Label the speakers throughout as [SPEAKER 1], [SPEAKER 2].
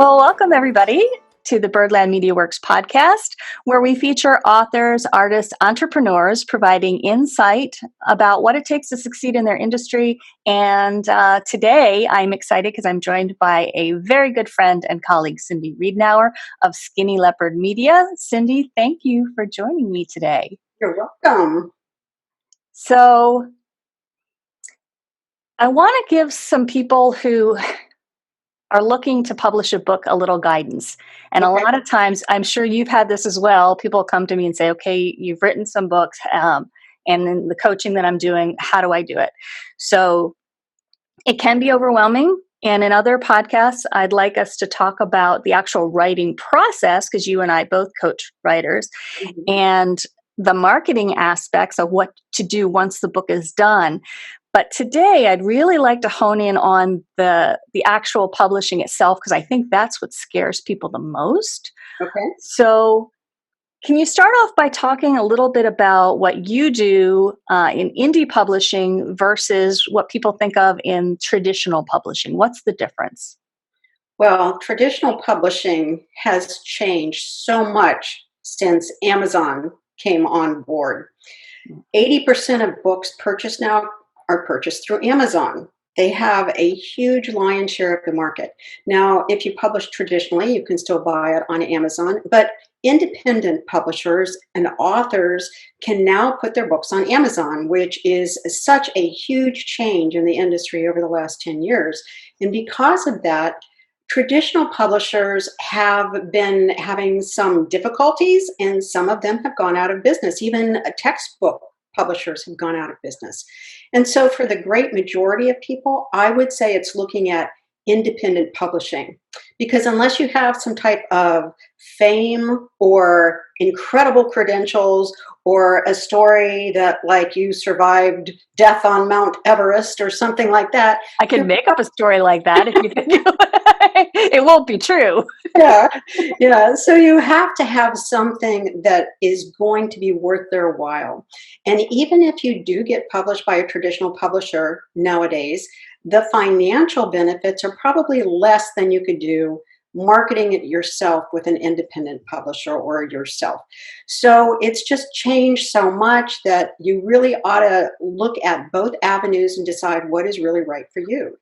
[SPEAKER 1] Well, welcome everybody to the Birdland Media Works podcast, where we feature authors, artists, entrepreneurs, providing insight about what it takes to succeed in their industry. And today I'm excited because I'm joined by a very good friend and colleague, Cindy Readnower of Skinny Leopard Media. Cindy, thank you for joining me today.
[SPEAKER 2] You're welcome.
[SPEAKER 1] So I want to give some people who are looking to publish a book a little guidance. And
[SPEAKER 2] Okay.
[SPEAKER 1] a lot of times, I'm sure you've had this as well, people come to me and say, okay, you've written some books, and in the coaching that I'm doing, how do I do it? So it can be overwhelming. And in other podcasts, I'd like us to talk about the actual writing process, because you and I both coach writers, and the marketing aspects of what to do once the book is done. But today, I'd really like to hone in on the actual publishing itself, because I think that's what scares people the most.
[SPEAKER 2] Okay.
[SPEAKER 1] So can you start off by talking a little bit about what you do in indie publishing versus what people think of in traditional publishing? What's the difference?
[SPEAKER 2] Well, traditional publishing has changed so much since Amazon came on board. 80% of books purchased now are purchased through Amazon. They have a huge lion's share of the market. Now, if you publish traditionally, you can still buy it on Amazon, but independent publishers and authors can now put their books on Amazon, which is such a huge change in the industry over the last 10 years. And because of that, traditional publishers have been having some difficulties, and some of them have gone out of business. Even textbook publishers have gone out of business. And so for the great majority of people, I would say it's looking at independent publishing, because unless you have some type of fame or incredible credentials or a story that like you survived death on Mount Everest or something like that.
[SPEAKER 1] I could make up a story like that if you think it won't be true.
[SPEAKER 2] Yeah. So you have to have something that is going to be worth their while. And even if you do get published by a traditional publisher nowadays, the financial benefits are probably less than you could do marketing it yourself with an independent publisher or yourself. So it's just changed so much that you really ought to look at both avenues and decide what is really right for you.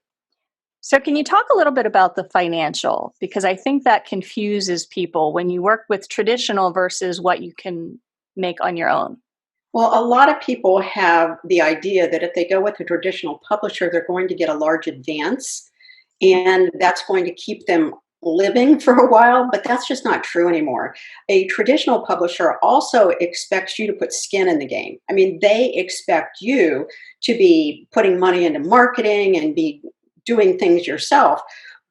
[SPEAKER 1] So can you talk a little bit about the financial? Because I think that confuses people when you work with traditional versus what you can make on your own.
[SPEAKER 2] Well, a lot of people have the idea that if they go with a traditional publisher, they're going to get a large advance, and that's going to keep them living for a while, but that's just not true anymore. A traditional publisher also expects you to put skin in the game. I mean, they expect you to be putting money into marketing and be doing things yourself.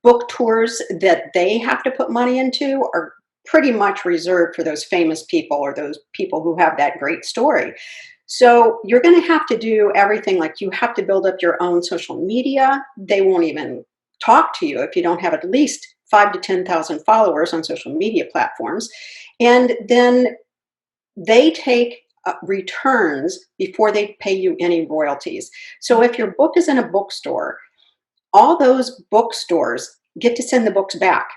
[SPEAKER 2] Book tours that they have to put money into are pretty much reserved for those famous people or those people who have that great story. So you're going to have to do everything. Like, you have to build up your own social media. They won't even talk to you if you don't have at least 5 to 10,000 followers on social media platforms. And then they take returns before they pay you any royalties. So if your book is in a bookstore, all those bookstores get to send the books back.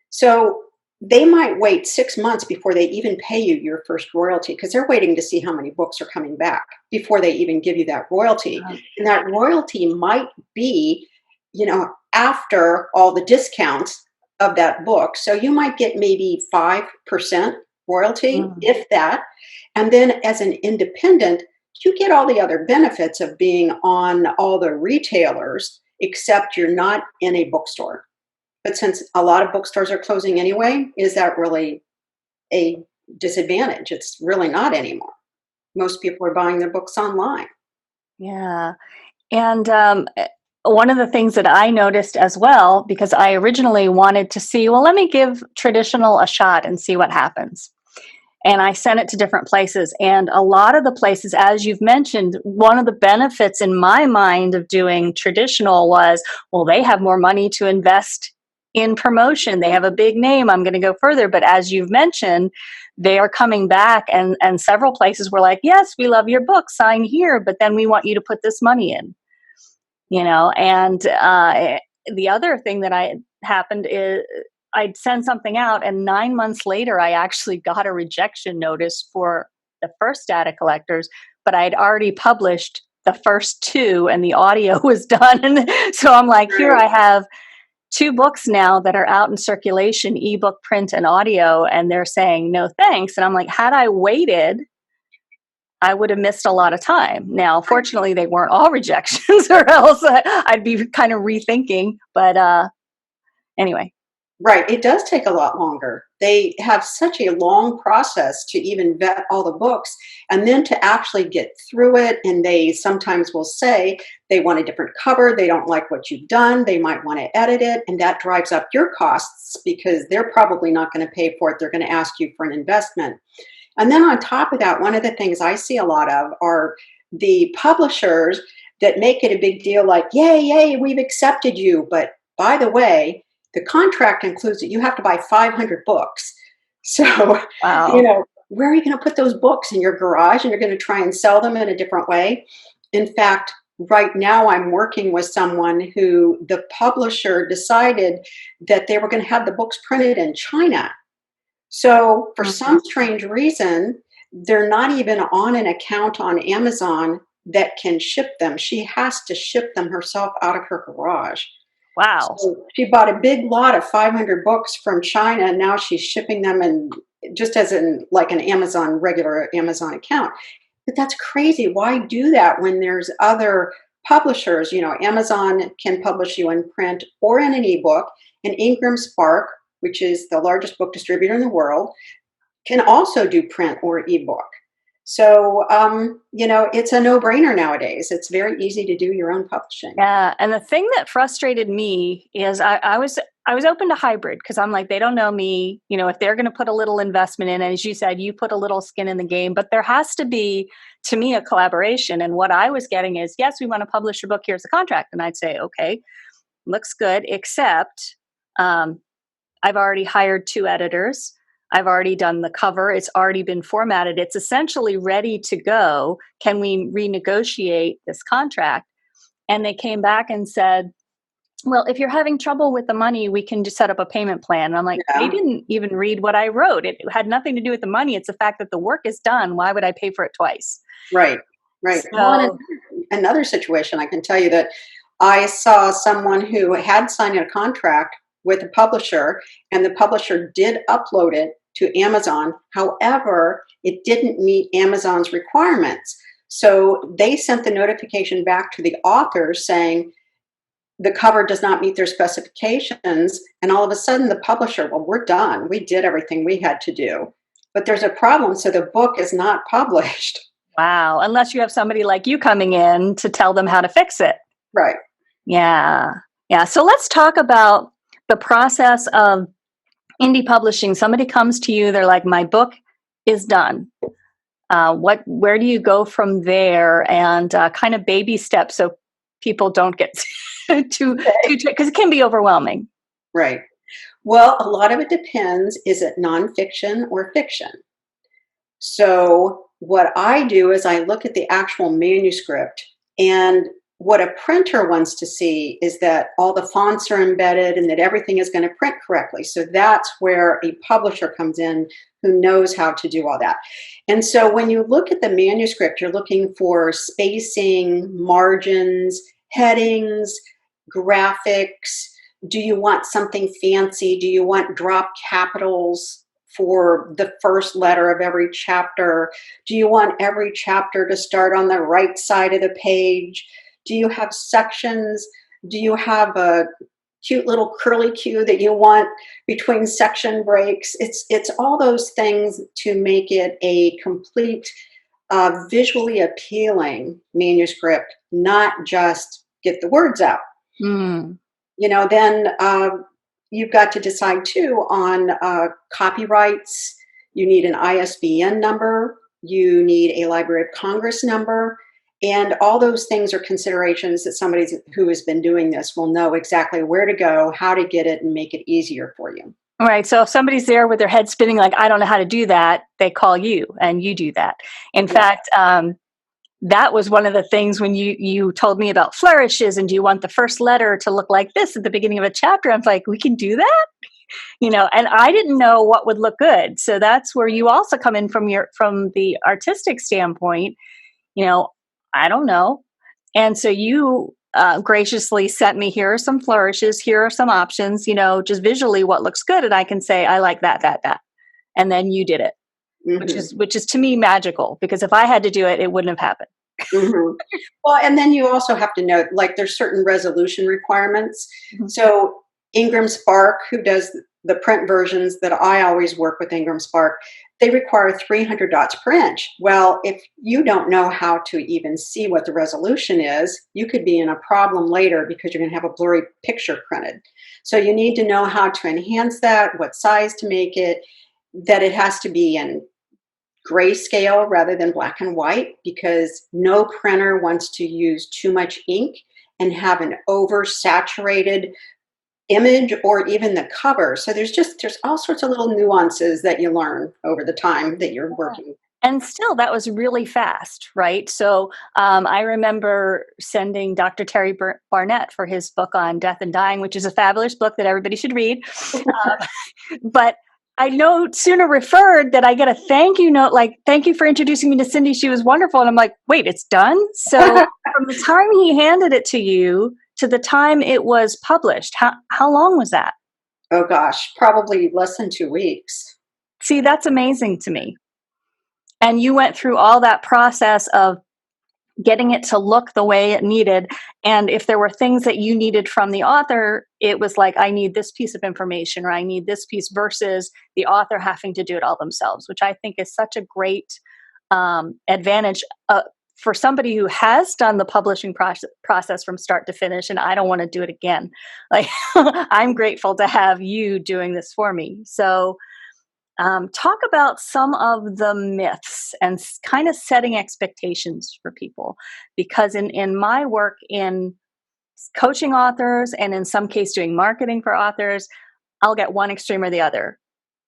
[SPEAKER 2] So they might wait 6 months before they even pay you your first royalty, because they're waiting to see how many books are coming back before they even give you that royalty. And that royalty might be, after all the discounts of that book. So you might get maybe 5% royalty, if that. And then as an independent, you get all the other benefits of being on all the retailers, except you're not in a bookstore. But since a lot of bookstores are closing anyway, is that really a disadvantage? It's really not anymore. Most people are buying their books online.
[SPEAKER 1] Yeah. And one of the things that I noticed as well, because I originally wanted to see, well, let me give traditional a shot and see what happens. And I sent it to different places. And a lot of the places, as you've mentioned, one of the benefits in my mind of doing traditional was, well, they have more money to invest in promotion. They have a big name. I'm going to go further. But as you've mentioned, they are coming back, and several places were like, yes, we love your book, sign here, but then we want you to put this money in, and the other thing that happened is I'd send something out, and 9 months later, I actually got a rejection notice for the first data collectors, but I'd already published the first two and the audio was done. And so I'm like, here I have 2 books now that are out in circulation, ebook, print, and audio, and they're saying no thanks. And I'm like, had I waited, I would have missed a lot of time. Now, fortunately, they weren't all rejections, or else I'd be kind of rethinking. But anyway.
[SPEAKER 2] Right. It does take a lot longer. They have such a long process to even vet all the books and then to actually get through it. And they sometimes will say they want a different cover. They don't like what you've done. They might want to edit it. And that drives up your costs because they're probably not going to pay for it. They're going to ask you for an investment. And then on top of that, one of the things I see a lot of are the publishers that make it a big deal like, yay, yay, we've accepted you. But by the way, the contract includes that you have to buy 500 books. So,
[SPEAKER 1] Wow.
[SPEAKER 2] where are you going to put those books? In your garage, and you're going to try and sell them in a different way? In fact, right now I'm working with someone who the publisher decided that they were going to have the books printed in China. So for some strange reason, they're not even on an account on Amazon that can ship them. She has to ship them herself out of her garage.
[SPEAKER 1] Wow.
[SPEAKER 2] So she bought a big lot of 500 books from China, and now she's shipping them in just as in like an regular Amazon account. But that's crazy. Why do that when there's other publishers? Amazon can publish you in print or in an ebook, and Ingram Spark, which is the largest book distributor in the world, can also do print or ebook. So, it's a no-brainer nowadays. It's very easy to do your own publishing.
[SPEAKER 1] Yeah, and the thing that frustrated me is I was open to hybrid because I'm like, they don't know me. If they're going to put a little investment in, and as you said, you put a little skin in the game, but there has to be, to me, a collaboration. And what I was getting is, yes, we want to publish your book. Here's the contract, and I'd say, okay, looks good, except I've already hired 2 editors. I've already done the cover. It's already been formatted. It's essentially ready to go. Can we renegotiate this contract? And they came back and said, well, if you're having trouble with the money, we can just set up a payment plan. And I'm like,
[SPEAKER 2] Yeah.
[SPEAKER 1] they didn't even read what I wrote. It had nothing to do with the money. It's the fact that the work is done. Why would I pay for it twice?
[SPEAKER 2] Right. Well,
[SPEAKER 1] So,
[SPEAKER 2] another situation, I can tell you that I saw someone who had signed a contract with a publisher, and the publisher did upload it to Amazon. However, it didn't meet Amazon's requirements. So they sent the notification back to the authors saying the cover does not meet their specifications. And all of a sudden, the publisher, well, we're done. We did everything we had to do. But there's a problem. So the book is not published.
[SPEAKER 1] wow. Unless you have somebody like you coming in to tell them how to fix it.
[SPEAKER 2] Right.
[SPEAKER 1] Yeah. Yeah. So let's talk about the process of indie publishing. Somebody comes to you, they're like, my book is done. Where do you go from there, and kind of baby steps so people don't get too, because it can be overwhelming.
[SPEAKER 2] Right. Well, a lot of it depends. Is it nonfiction or fiction? So what I do is I look at the actual manuscript, and what a printer wants to see is that all the fonts are embedded and that everything is going to print correctly. So that's where a publisher comes in who knows how to do all that. And so when you look at the manuscript, you're looking for spacing, margins, headings, graphics. Do you want something fancy? Do you want drop capitals for the first letter of every chapter? Do you want every chapter to start on the right side of the page? Do you have sections? Do you have a cute little curly cue that you want between section breaks? It's all those things to make it a complete, visually appealing manuscript, not just get the words out.
[SPEAKER 1] Mm.
[SPEAKER 2] Then you've got to decide too on copyrights. You need an ISBN number. You need a Library of Congress number. And all those things are considerations that somebody who has been doing this will know exactly where to go, how to get it, and make it easier for you.
[SPEAKER 1] All right. So if somebody's there with their head spinning, like, I don't know how to do that, they call you and you do that. In fact, that was one of the things when you told me about flourishes and do you want the first letter to look like this at the beginning of a chapter? I'm like, we can do that? And I didn't know what would look good. So that's where you also come in from the artistic standpoint. you know, I don't know. And so you graciously sent me, here are some flourishes, here are some options, just visually what looks good. And I can say, I like that, that, that. And then you did it,
[SPEAKER 2] Hmm.
[SPEAKER 1] which is to me magical, because if I had to do it, it wouldn't have happened.
[SPEAKER 2] Hmm. Well, and then you also have to note, like, there's certain resolution requirements.
[SPEAKER 1] Mhm.
[SPEAKER 2] So Ingram Spark, who does the print versions that I always work with, Ingram Spark, they require 300 dots per inch. Well, if you don't know how to even see what the resolution is, you could be in a problem later because you're going to have a blurry picture printed. So you need to know how to enhance that, what size to make it, that it has to be in grayscale rather than black and white, because no printer wants to use too much ink and have an oversaturated image or even the cover. So there's all sorts of little nuances that you learn over the time that you're working.
[SPEAKER 1] And still, that was really fast, right? So I remember sending Dr. Terry Barnett for his book on death and dying, which is a fabulous book that everybody should read. But I no sooner referred that I get a thank you note, like, thank you for introducing me to Cindy. She was wonderful. And I'm like, wait, it's done? So from the time he handed it to you to the time it was published, how long was that?
[SPEAKER 2] Oh gosh, probably less than 2 weeks.
[SPEAKER 1] See, that's amazing to me. And you went through all that process of getting it to look the way it needed. And if there were things that you needed from the author, it was like, I need this piece of information, or I need this piece, versus the author having to do it all themselves, which I think is such a great advantage for somebody who has done the publishing process from start to finish. And I don't want to do it again. Like, I'm grateful to have you doing this for me. So talk about some of the myths and kind of setting expectations for people. Because in my work in coaching authors, and in some case doing marketing for authors, I'll get one extreme or the other.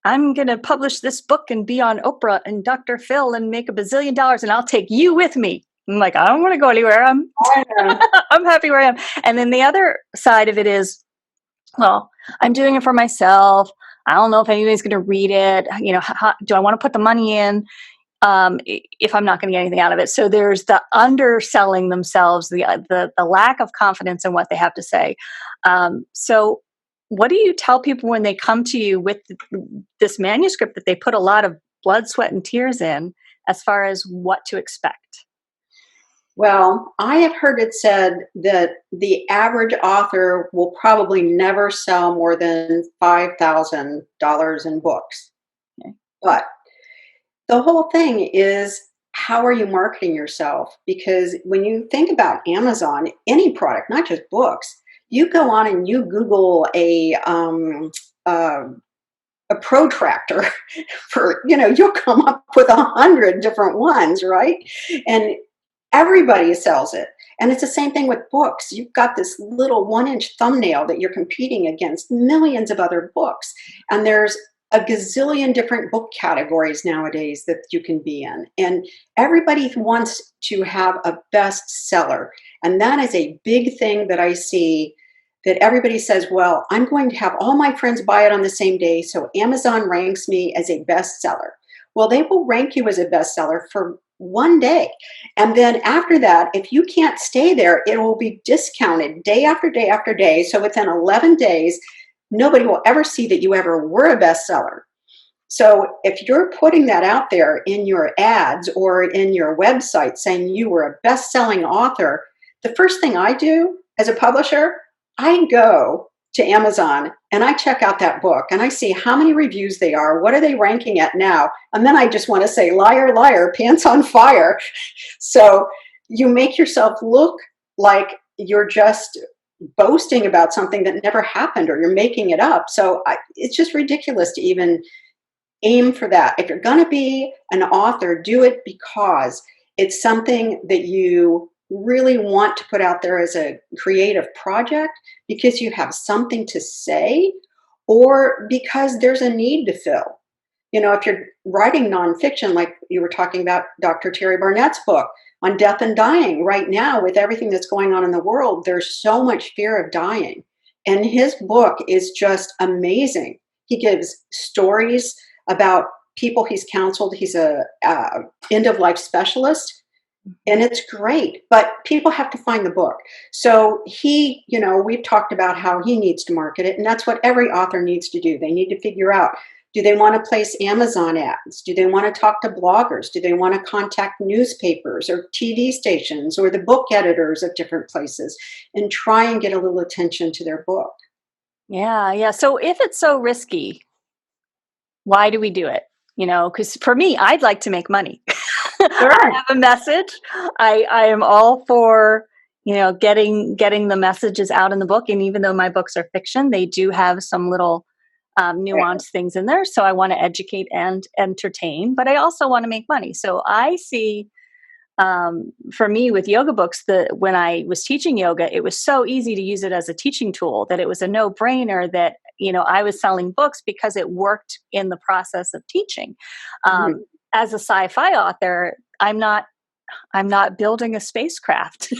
[SPEAKER 1] I'm going to publish this book and be on Oprah and Dr. Phil and make $1 bazillion, and I'll take you with me. I'm like, I don't want to go anywhere. I'm happy where I am. And then the other side of it is, well, I'm doing it for myself. I don't know if anybody's going to read it. Do I want to put the money in if I'm not going to get anything out of it? So there's the underselling themselves, the lack of confidence in what they have to say. So what do you tell people when they come to you with this manuscript that they put a lot of blood, sweat, and tears in, as far as what to expect?
[SPEAKER 2] Well, I have heard it said that the average author will probably never sell more than $5,000 in books.
[SPEAKER 1] Okay.
[SPEAKER 2] But the whole thing is, how are you marketing yourself? Because when you think about Amazon, any product, not just books, you go on and you Google a protractor for, you'll come up with 100 different ones, right? And everybody sells it. And it's the same thing with books. You've got this little 1-inch thumbnail that you're competing against millions of other books. And there's a gazillion different book categories nowadays that you can be in. And everybody wants to have a bestseller. And that is a big thing that I see, that everybody says, well, I'm going to have all my friends buy it on the same day, so Amazon ranks me as a bestseller. Well, they will rank you as a bestseller for one day. And then after that, if you can't stay there, it will be discounted day after day after day. So within 11 days, nobody will ever see that you ever were a bestseller. So if you're putting that out there in your ads or in your website saying you were a best-selling author, the first thing I do as a publisher, I go to Amazon and I check out that book and I see how many reviews they are, what are they ranking at now, and then I just want to say, liar, liar, pants on fire. So you make yourself look like you're just boasting about something that never happened, or you're making it up. So it's just ridiculous to even aim for that. If you're going to be an author, do it because it's something that you really want to put out there as a creative project, because you have something to say, or because there's a need to fill. If you're writing nonfiction, like you were talking about Dr. Terry Barnett's book on death and dying, right now with everything that's going on in the world, there's so much fear of dying. And his book is just amazing. He gives stories about people he's counseled. He's a end of life specialist, and it's great, but people have to find the book. So he, we've talked about how he needs to market it, and that's what every author needs to do. They need to figure out, do they want to place Amazon ads? Do they want to talk to bloggers? Do they want to contact newspapers or TV stations or the book editors of different places and try and get a little attention to their book?
[SPEAKER 1] Yeah, yeah. So if it's so risky, why do we do it? Because for me, I'd like to make money.
[SPEAKER 2] Sure.
[SPEAKER 1] I have a message. I am all for, getting the messages out in the book. And even though my books are fiction, they do have some little nuanced things in there. So I want to educate and entertain, but I also want to make money. So I see, for me with yoga books, when I was teaching yoga, it was so easy to use it as a teaching tool that it was a no-brainer that I was selling books because it worked in the process of teaching.
[SPEAKER 2] Mhm.
[SPEAKER 1] As a sci-fi author, I'm not building a spacecraft,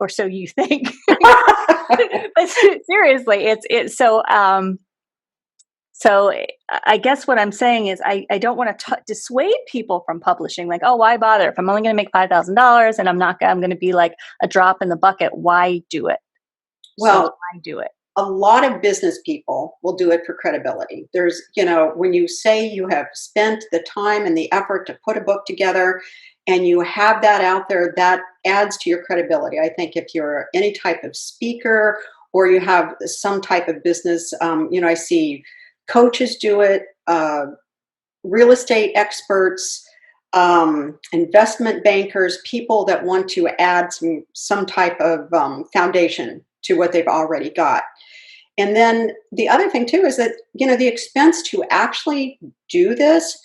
[SPEAKER 1] or so you think. But seriously, it's so. So I guess what I'm saying is I don't want to dissuade people from publishing. Like, oh, why bother? If I'm only going to make $5,000 and I'm going to be like a drop in the bucket, why do it? So
[SPEAKER 2] Well,
[SPEAKER 1] why do it?
[SPEAKER 2] a lot of business people will do it for credibility. There's, when you say you have spent the time and the effort to put a book together and you have that out there, that adds to your credibility. I think if you're any type of speaker or you have some type of business, I see coaches do it, real estate experts, investment bankers, people that want to add some type of foundation to what they've already got. And then the other thing too is that, the expense to actually do this,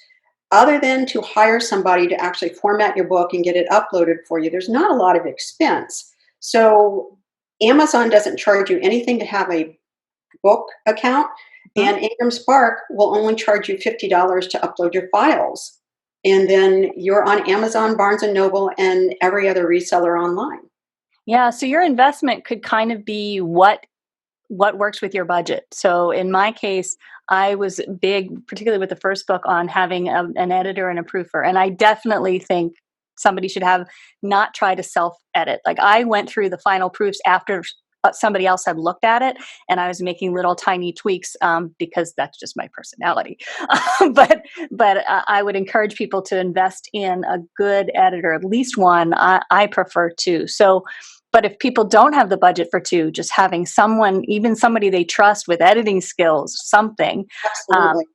[SPEAKER 2] other than to hire somebody to actually format your book and get it uploaded for you, there's not a lot of expense. So Amazon doesn't charge you anything to have a book account, and Ingram Spark will only charge you $50 to upload your files. And then you're on Amazon, Barnes and Noble, and every other reseller online.
[SPEAKER 1] Yeah. So your investment could kind of be what works with your budget. So in my case, I was big, particularly with the first book, on having an editor and a proofer. And I definitely think somebody should not try to self-edit. Like, I went through the final proofs after somebody else had looked at it, and I was making little tiny tweaks because that's just my personality. but I would encourage people to invest in a good editor, at least one. I prefer two. So, but if people don't have the budget for two, just having someone, even somebody they trust with editing skills, something,
[SPEAKER 2] Absolutely.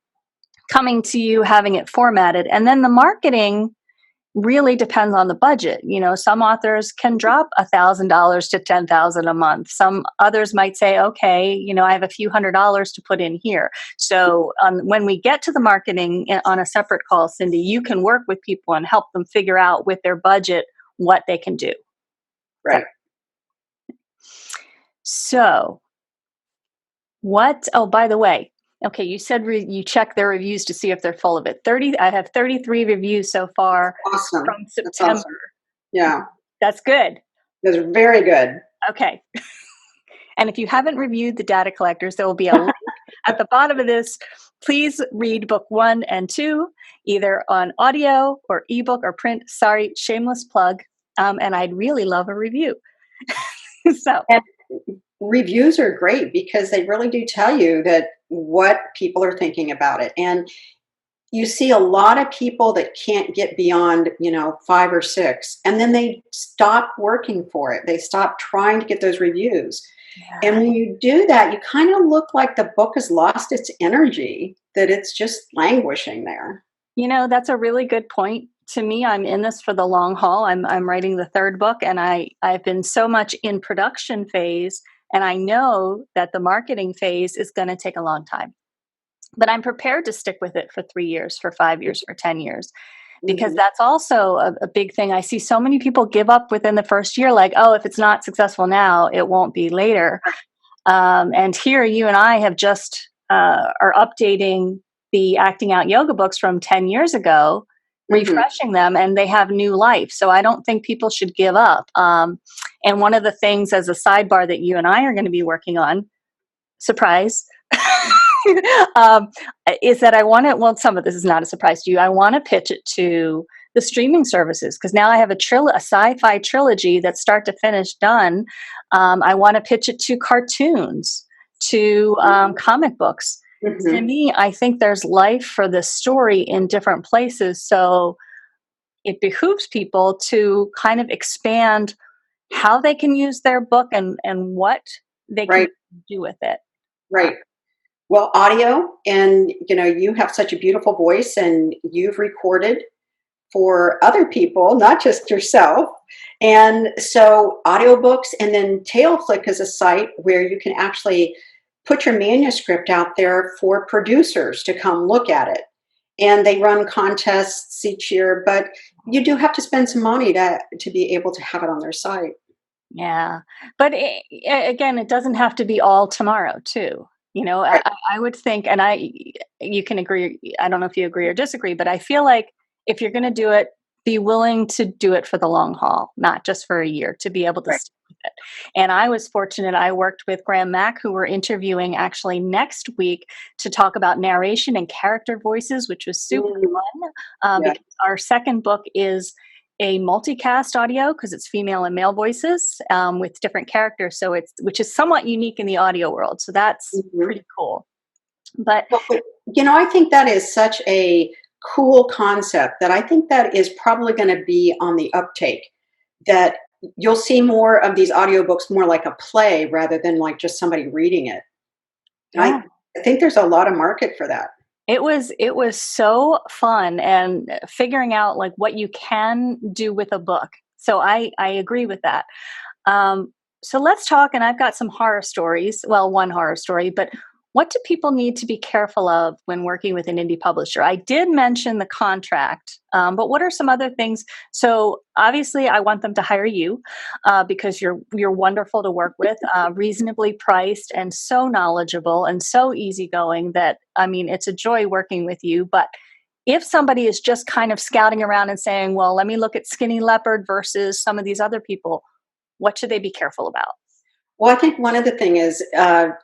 [SPEAKER 1] coming to you, having it formatted. And then the marketing really depends on the budget. Some authors can drop $1,000 to $10,000 a month. Some others might say, okay, I have a few $100s to put in here. So when we get to the marketing on a separate call, Cindy, you can work with people and help them figure out with their budget what they can do.
[SPEAKER 2] Right.
[SPEAKER 1] So by the way, okay, you said you check their reviews to see if they're full of it. I have 33 reviews so far.
[SPEAKER 2] Awesome.
[SPEAKER 1] From
[SPEAKER 2] That's
[SPEAKER 1] September.
[SPEAKER 2] awesome. Yeah.
[SPEAKER 1] That's good.
[SPEAKER 2] That's very good.
[SPEAKER 1] Okay. And if you haven't reviewed The Data Collectors, there will be a link at the bottom of this. Please read book 1 and 2, either on audio or ebook or print. Sorry, shameless plug. And I'd really love a review.
[SPEAKER 2] And reviews are great because they really do tell you that what people are thinking about it. And you see a lot of people that can't get beyond, 5 or 6, and then they stop working for it. They stop trying to get those reviews. Yeah. And when you do that, you kind of look like the book has lost its energy, that it's just languishing there.
[SPEAKER 1] That's a really good point. To me, I'm in this for the long haul. I'm writing the 3rd book, and I've been so much in production phase, and I know that the marketing phase is going to take a long time. But I'm prepared to stick with it for 3 years, for 5 years, for 10 years, because that's also a big thing. I see so many people give up within the first year, like, oh, if it's not successful now, it won't be later. And here you and I have just are updating the Acting Out Yoga books from 10 years ago, refreshing them, and they have new life. So I don't think people should give up. And one of the things, as a sidebar, that you and I are going to be working on, surprise, um, is that I want to, well, some of this is not a surprise to you. I want to pitch it to the streaming services because now I have a sci-fi trilogy that's start to finish done. I want to pitch it to cartoons, to comic books. To
[SPEAKER 2] Mhm.
[SPEAKER 1] me, I think there's life for this story in different places. So it behooves people to kind of expand how they can use their book and what they can
[SPEAKER 2] Right,
[SPEAKER 1] do with it. Uh,
[SPEAKER 2] right. Well, audio, and you have such a beautiful voice, and you've recorded for other people, not just yourself. And so, audiobooks, and then Tailflick is a site where you can actually put your manuscript out there for producers to come look at it. And they run contests each year, but you do have to spend some money to be able to have it on their site.
[SPEAKER 1] Yeah, but again, it doesn't have to be all tomorrow, too.
[SPEAKER 2] Right,
[SPEAKER 1] I would think, and you can agree. I don't know if you agree or disagree, but I feel like if you're going to do it, be willing to do it for the long haul, not just for a year, to be able to
[SPEAKER 2] right.
[SPEAKER 1] stick with it. And I was fortunate; I worked with Graham Mack, who we're interviewing actually next week to talk about narration and character voices, which was super
[SPEAKER 2] Mm,
[SPEAKER 1] fun
[SPEAKER 2] yeah.
[SPEAKER 1] because our second book is a multicast audio because it's female and male voices with different characters. So which is somewhat unique in the audio world. So that's
[SPEAKER 2] Mhm.
[SPEAKER 1] pretty cool. But
[SPEAKER 2] Well, I think that is such a cool concept that I think that is probably going to be on the uptake. That you'll see more of these audiobooks more like a play rather than like just somebody reading it.
[SPEAKER 1] yeah,
[SPEAKER 2] I think there's a lot of market for that.
[SPEAKER 1] it was so fun and figuring out like what you can do with a book. So I agree with that. Um, so let's talk. And I've got some horror stories. Well, one horror story, but what do people need to be careful of when working with an indie publisher? I did mention the contract, but what are some other things? So obviously, I want them to hire you because you're wonderful to work with, reasonably priced, and so knowledgeable and so easygoing that I mean, it's a joy working with you. But if somebody is just kind of scouting around and saying, "Well, let me look at Skinny Leopard versus some of these other people," what should they be careful about?
[SPEAKER 2] Well, I think one of the thing is,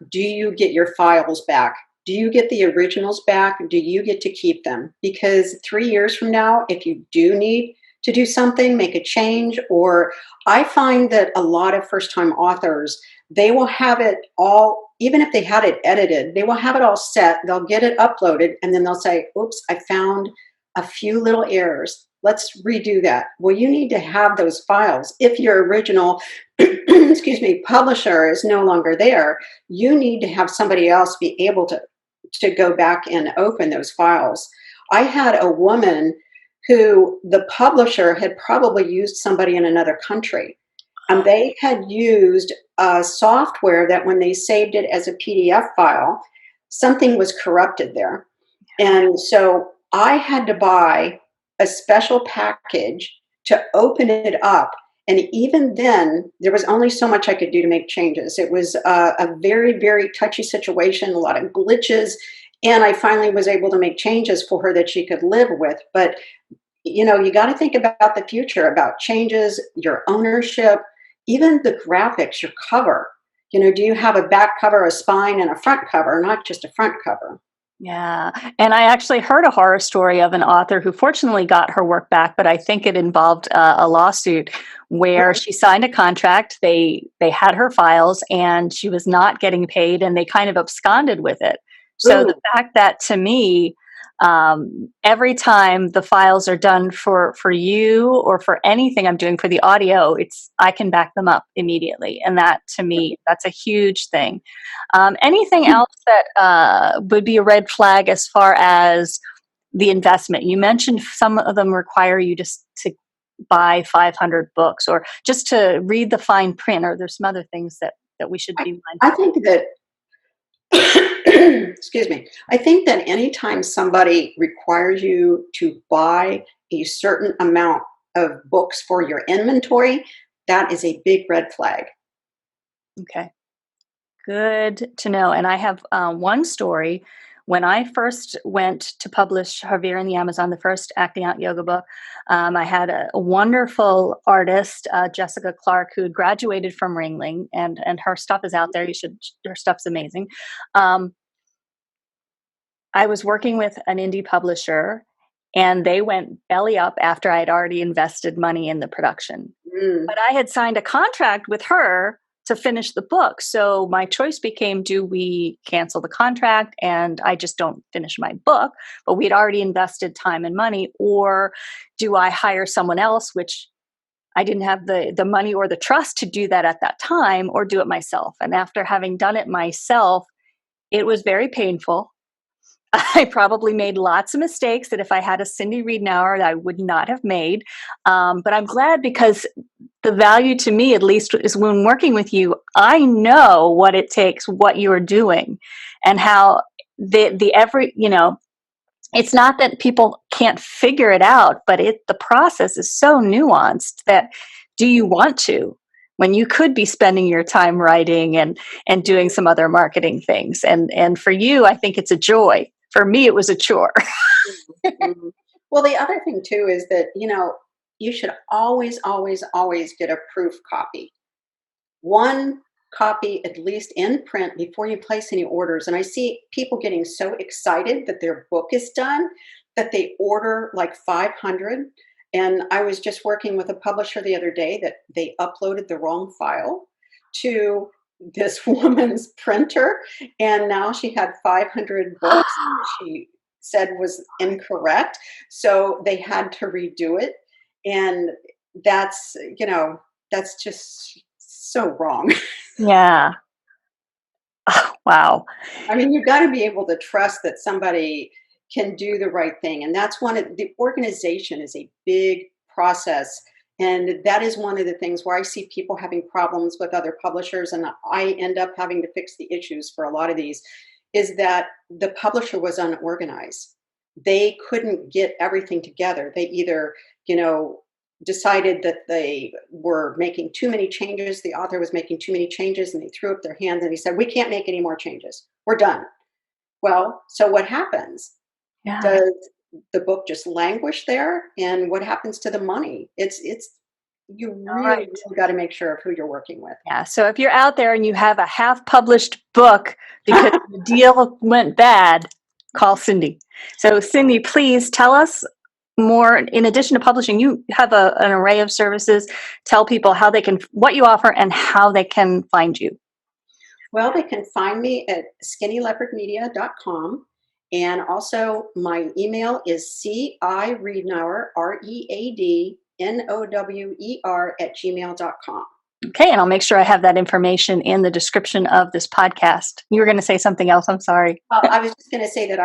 [SPEAKER 2] do you get your files back? Do you get the originals back? Do you get to keep them? Because 3 years from now, if you do need to do something, make a change, or I find that a lot of first time authors, they will have it all, even if they had it edited, they will have it all set. They'll get it uploaded and then they'll say, oops, I found a few little errors. Let's redo that. Well, you need to have those files. If your original excuse me, publisher is no longer there, you need to have somebody else be able to go back and open those files. I had a woman who the publisher had probably used somebody in another country, and they had used a software that when they saved it as a PDF file, something was corrupted there. And so I had to buy a special package to open it up. And even then, there was only so much I could do to make changes. It was a very, very touchy situation, a lot of glitches. And I finally was able to make changes for her that she could live with. But, you got to think about the future, about changes, your ownership, even the graphics, your cover. Do you have a back cover, a spine, and a front cover, not just a front cover?
[SPEAKER 1] Yeah. And I actually heard a horror story of an author who fortunately got her work back, but I think it involved a lawsuit where she signed a contract. They had her files and she was not getting paid and they kind of absconded with it. So the
[SPEAKER 2] Ooh,
[SPEAKER 1] fact that to me, every time the files are done for you or for anything I'm doing for the audio, it's I can back them up immediately. And that to me, that's a huge thing. Anything else that would be a red flag as far as the investment? You mentioned some of them require you to buy 500 books or just to read the fine print, or there's some other things that we should
[SPEAKER 2] I,
[SPEAKER 1] be
[SPEAKER 2] I
[SPEAKER 1] mindful of.
[SPEAKER 2] think that excuse me. I think that anytime somebody requires you to buy a certain amount of books for your inventory, that is a big red flag.
[SPEAKER 1] Okay. Good to know. And I have one story. When I first went to publish Javier in the Amazon, the first acting out yoga book, I had a wonderful artist, Jessica Clark, who had graduated from Ringling, and her stuff is out there. Her stuff's amazing. Um, I was working with an indie publisher, and they went belly up after I had already invested money in the production.
[SPEAKER 2] Mm.
[SPEAKER 1] But I had signed a contract with her to finish the book. So my choice became, do we cancel the contract and I just don't finish my book, but we'd already invested time and money, or do I hire someone else, which I didn't have the money or the trust to do that at that time, or do it myself. And after having done it myself, it was very painful. I probably made lots of mistakes that if I had a Cindy Readnower, I would not have made. But I'm glad, because the value to me, at least, is when working with you, I know what it takes, what you're doing, and how the every, it's not that people can't figure it out, but the process is so nuanced that, do you want to, when you could be spending your time writing and doing some other marketing things? And for you, I think it's a joy. For me, it was a chore.
[SPEAKER 2] Mhm. Well, the other thing too is that, you should always, always, always get a proof copy. One copy at least in print before you place any orders. And I see people getting so excited that their book is done that they order like 500. And I was just working with a publisher the other day that they uploaded the wrong file to this woman's printer. And now she had 500 books she said was incorrect. So they had to redo it. And that's, that's just so wrong.
[SPEAKER 1] Yeah. Oh, wow.
[SPEAKER 2] I mean, you've got to be able to trust that somebody can do the right thing. And that's one of the organization is a big process. And that is one of the things where I see people having problems with other publishers. And I end up having to fix the issues for a lot of these, is that the publisher was unorganized. They couldn't get everything together. They either, decided that they were making too many changes. The author was making too many changes, and they threw up their hands and he said, "We can't make any more changes. We're done." Well, so what happens?
[SPEAKER 1] Yeah.
[SPEAKER 2] Does the book just languish there? And what happens to the money? It's you
[SPEAKER 1] All
[SPEAKER 2] really,
[SPEAKER 1] right.
[SPEAKER 2] really got to make sure of who you're working with.
[SPEAKER 1] Yeah. So if you're out there and you have a half published book because the deal went bad, call Cindy. So, Cindy, please tell us more. In addition to publishing, you have an array of services. Tell people how they can, what you offer, and how they can find you.
[SPEAKER 2] Well, they can find me at skinnyleopardmedia.com. And also my email is cireadnower, READNOWER @gmail.com.
[SPEAKER 1] Okay. And I'll make sure I have that information in the description of this podcast. You were going to say something else. I'm sorry.
[SPEAKER 2] Well, I was just going to say that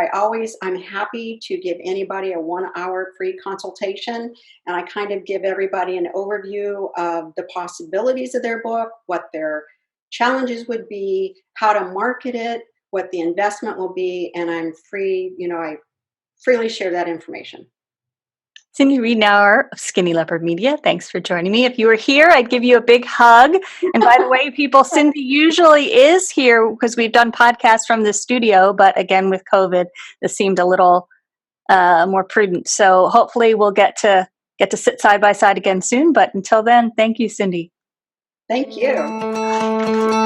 [SPEAKER 2] I'm happy to give anybody a 1 hour free consultation. And I kind of give everybody an overview of the possibilities of their book, what their challenges would be, how to market it, what the investment will be. And I'm free, I freely share that information.
[SPEAKER 1] Cindy Readnower of Skinny Leopard Media, thanks for joining me. If you were here, I'd give you a big hug. And by the way, people, Cindy usually is here because we've done podcasts from the studio, but again, with COVID, this seemed a little more prudent. So hopefully we'll get to sit side by side again soon. But until then, thank you, Cindy.
[SPEAKER 2] Thank you.